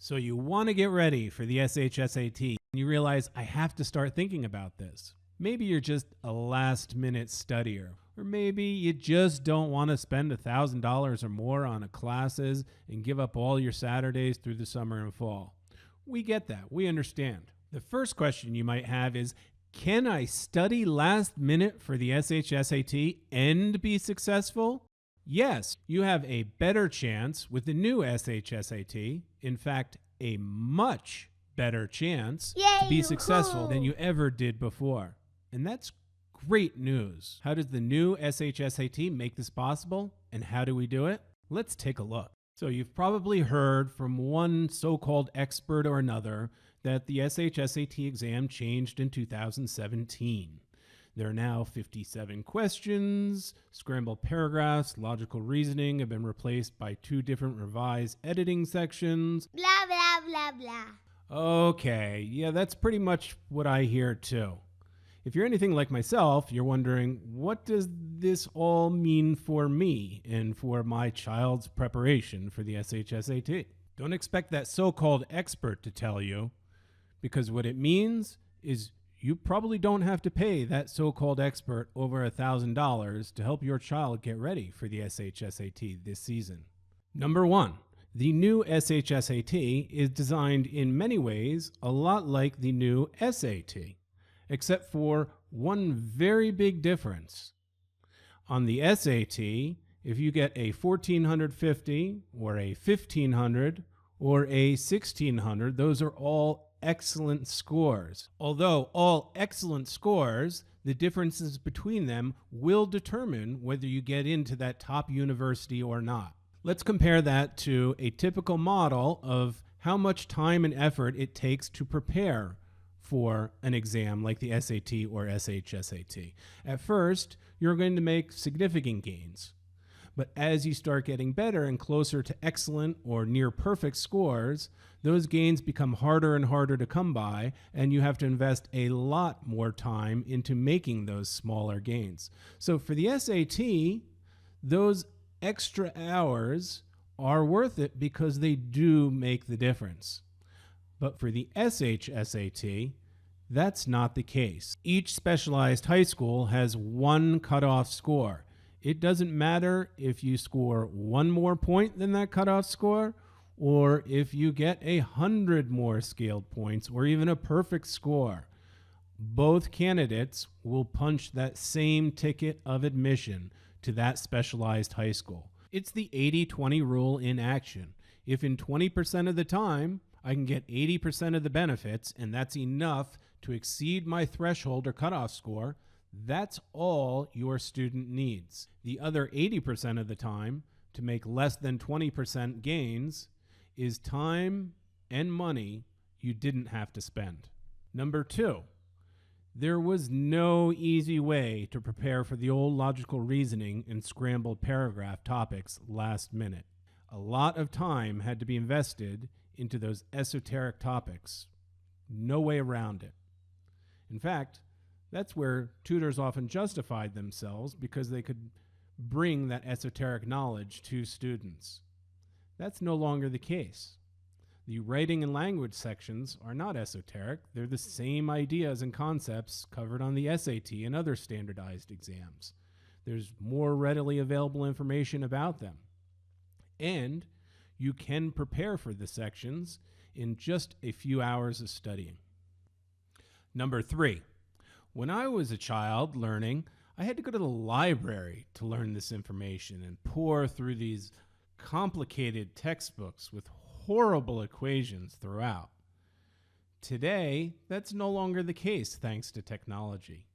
So you want to get ready for the SHSAT, and you realize, I have to start thinking about this. Maybe you're just a last-minute studier, or maybe you just don't want to spend $1,000 or more on classes and give up all your Saturdays through the summer and fall. We get that. We understand. The first question you might have is, can I study last minute for the SHSAT and be successful? Yes, you have a better chance with the new SHSAT. In fact, a much better chance to be successful than you ever did before. And that's great news. How does the new SHSAT make this possible? And how do we do it? Let's take a look. So you've probably heard from one so-called expert or another that the SHSAT exam changed in 2017. There are now 57 questions, scrambled paragraphs, logical reasoning have been replaced by 2 different revised editing sections. Blah, blah, blah, blah. Okay, yeah, that's pretty much what I hear too. If you're anything like myself, you're wondering, what does this all mean for me and for my child's preparation for the SHSAT? Don't expect that so-called expert to tell you, because what it means is you probably don't have to pay that so-called expert over $1,000 to help your child get ready for the SHSAT this season. Number 1, the new SHSAT is designed in many ways a lot like the new SAT, except for one very big difference. On the SAT, if you get a 1450 or a 1500 or a 1600, those are all excellent scores. Although all excellent scores, the differences between them will determine whether you get into that top university or not. Let's compare that to a typical model of how much time and effort it takes to prepare for an exam like the SAT or SHSAT. At first, you're going to make significant gains. But as you start getting better and closer to excellent or near perfect scores, those gains become harder and harder to come by, and you have to invest a lot more time into making those smaller gains. So for the SAT, those extra hours are worth it because they do make the difference. But for the SHSAT, that's not the case. Each specialized high school has one cutoff score. It doesn't matter if you score 1 more point than that cutoff score, or if you get 100 more scaled points, or even a perfect score. Both candidates will punch that same ticket of admission to that specialized high school. It's the 80-20 rule in action. If in 20% of the time I can get 80% of the benefits, and that's enough to exceed my threshold or cutoff score, that's all your student needs. The other 80% of the time, to make less than 20% gains, is time and money you didn't have to spend. Number 2, there was no easy way to prepare for the old logical reasoning and scrambled paragraph topics last minute. A lot of time had to be invested into those esoteric topics. No way around it. In fact, that's where tutors often justified themselves, because they could bring that esoteric knowledge to students. That's no longer the case. The writing and language sections are not esoteric. They're the same ideas and concepts covered on the SAT and other standardized exams. There's more readily available information about them. And you can prepare for the sections in just a few hours of studying. Number 3. When I was a child learning, I had to go to the library to learn this information and pore through these complicated textbooks with horrible equations throughout. Today, that's no longer the case thanks to technology.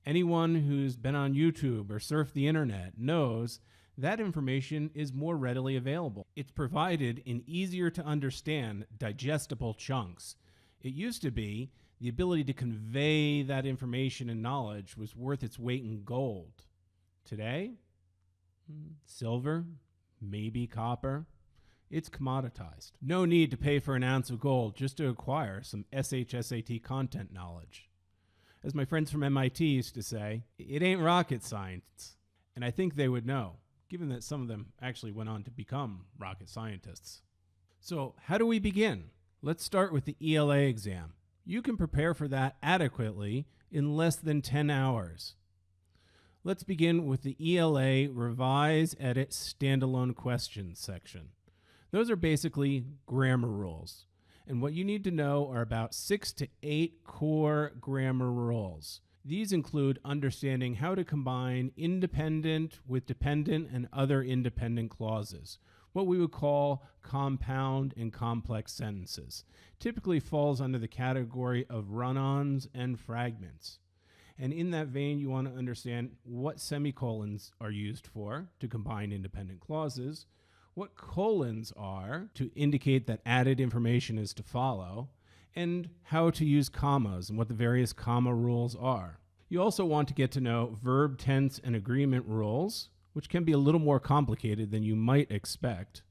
Anyone who's been on YouTube or surfed the internet knows that information is more readily available. It's provided in easier to understand, digestible chunks. It used to be the ability to convey that information and knowledge was worth its weight in gold. Today, silver, maybe copper. It's commoditized. No need to pay for an ounce of gold just to acquire some SHSAT content knowledge. As my friends from MIT used to say, it ain't rocket science. And I think they would know, given that some of them actually went on to become rocket scientists. So how do we begin? Let's start with the ELA exam. You can prepare for that adequately in less than 10 hours. Let's begin with the ELA Revise, Edit, Standalone Questions section. Those are basically grammar rules. And what you need to know are about 6 to 8 core grammar rules. These include understanding how to combine independent with dependent and other independent clauses, what we would call compound and complex sentences. Typically falls under the category of run-ons and fragments. And in that vein, you want to understand what semicolons are used for to combine independent clauses, what colons are to indicate that added information is to follow, and how to use commas and what the various comma rules are. You also want to get to know verb tense and agreement rules, which can be a little more complicated than you might expect,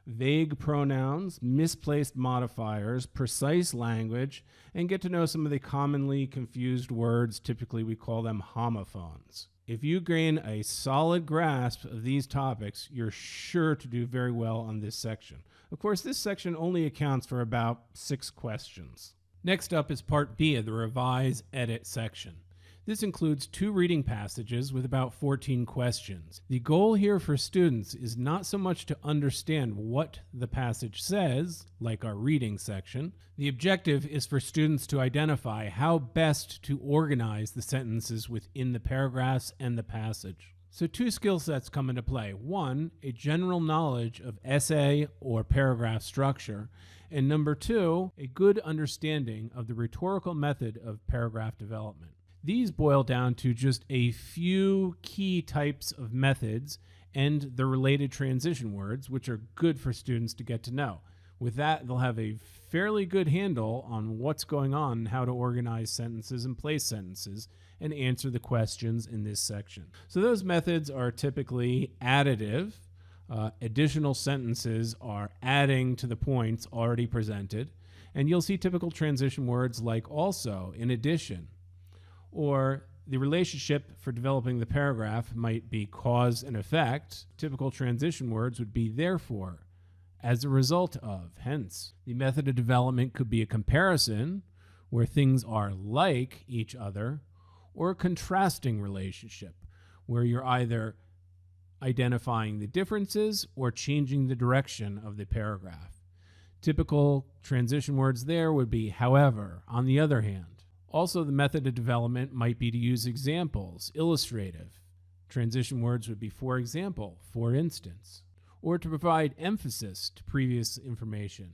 vague pronouns, misplaced modifiers, precise language, and get to know some of the commonly confused words. Typically, we call them homophones. If you gain a solid grasp of these topics, you're sure to do very well on this section. Of course, this section only accounts for about 6 questions. Next up is Part B of the Revise, Edit section. This includes 2 reading passages with about 14 questions. The goal here for students is not so much to understand what the passage says, like our reading section. The objective is for students to identify how best to organize the sentences within the paragraphs and the passage. So 2 skill sets come into play. 1, a general knowledge of essay or paragraph structure, and number 2, a good understanding of the rhetorical method of paragraph development. These boil down to just a few key types of methods and the related transition words, which are good for students to get to know. With that, they'll have a fairly good handle on what's going on and how to organize sentences and place sentences and answer the questions in this section. So those methods are typically additive. Additional sentences are adding to the points already presented. And you'll see typical transition words like also, in addition, or the relationship for developing the paragraph might be cause and effect. Typical transition words would be therefore, as a result of, hence. The method of development could be a comparison, where things are like each other, or a contrasting relationship, where you're either identifying the differences or changing the direction of the paragraph. Typical transition words there would be however, on the other hand. Also, the method of development might be to use examples, illustrative. Transition words would be for example, for instance, or to provide emphasis to previous information.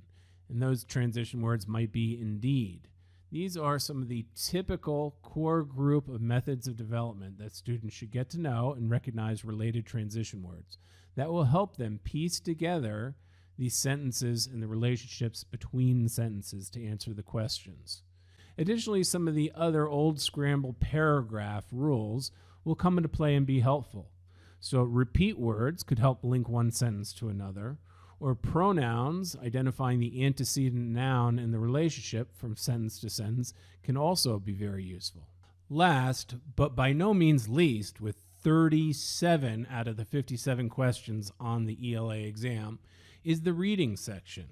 And those transition words might be indeed. These are some of the typical core group of methods of development that students should get to know and recognize related transition words. That will help them piece together these sentences and the relationships between sentences to answer the questions. Additionally, some of the other old scrambled paragraph rules will come into play and be helpful. So repeat words could help link one sentence to another, or pronouns identifying the antecedent noun and the relationship from sentence to sentence can also be very useful. Last, but by no means least, with 37 out of the 57 questions on the ELA exam, is the reading section.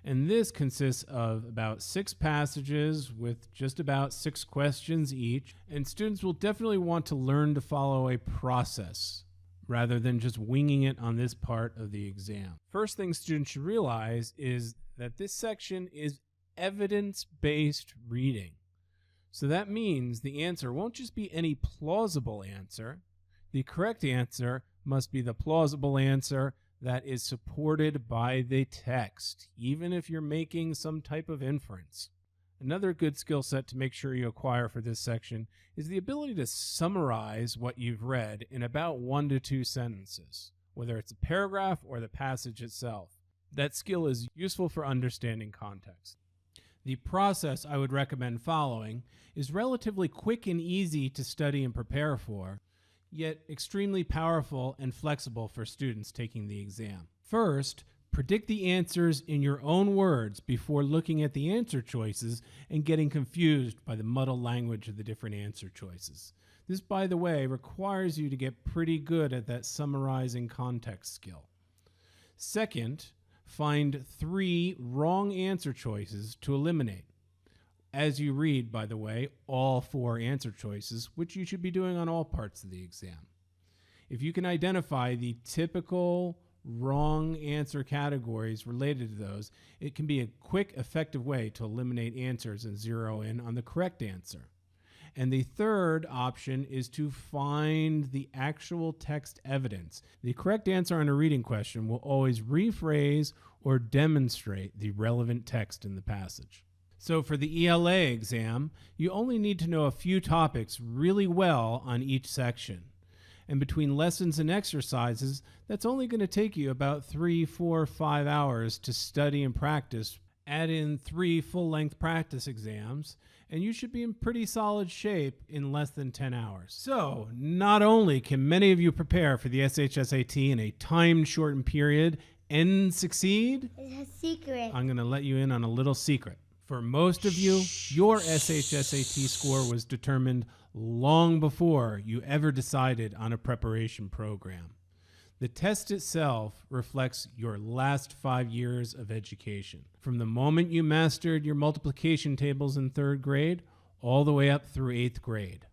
And this consists of about 6 passages with just about 6 questions each. And students will definitely want to learn to follow a process rather than just winging it on this part of the exam. First thing students should realize is that this section is evidence-based reading. So that means the answer won't just be any plausible answer. The correct answer must be the plausible answer that is supported by the text, even if you're making some type of inference. Another good skill set to make sure you acquire for this section is the ability to summarize what you've read in about 1 to 2 sentences, whether it's a paragraph or the passage itself. That skill is useful for understanding context. The process I would recommend following is relatively quick and easy to study and prepare for, yet extremely powerful and flexible for students taking the exam. First, predict the answers in your own words before looking at the answer choices and getting confused by the muddled language of the different answer choices. This, by the way, requires you to get pretty good at that summarizing context skill. Second, Find 3 wrong answer choices to eliminate. As you read, by the way, all 4 answer choices, which you should be doing on all parts of the exam. If you can identify the typical wrong answer categories related to those, it can be a quick, effective way to eliminate answers and zero in on the correct answer. And the third option is to find the actual text evidence. The correct answer on a reading question will always rephrase or demonstrate the relevant text in the passage. So for the ELA exam, you only need to know a few topics really well on each section. And between lessons and exercises, that's only going to take you about 3, 4, 5 hours to study and practice. Add in 3 full-length practice exams, and you should be in pretty solid shape in less than 10 hours. So, not only can many of you prepare for the SHSAT in a time-shortened period and succeed, It's a secret. I'm going to let you in on a little secret. For most of you, your SHSAT score was determined long before you ever decided on a preparation program. The test itself reflects your last 5 years of education, from the moment you mastered your multiplication tables in 3rd grade all the way up through 8th grade,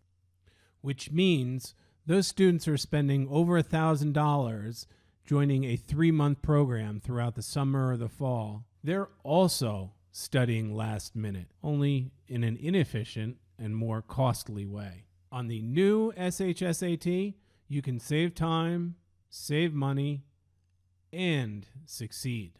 which means those students are spending over $1,000 joining a 3-month program throughout the summer or the fall. They're also studying last minute, only in an inefficient and more costly way. On the new SHSAT, you can save time, save money, and succeed.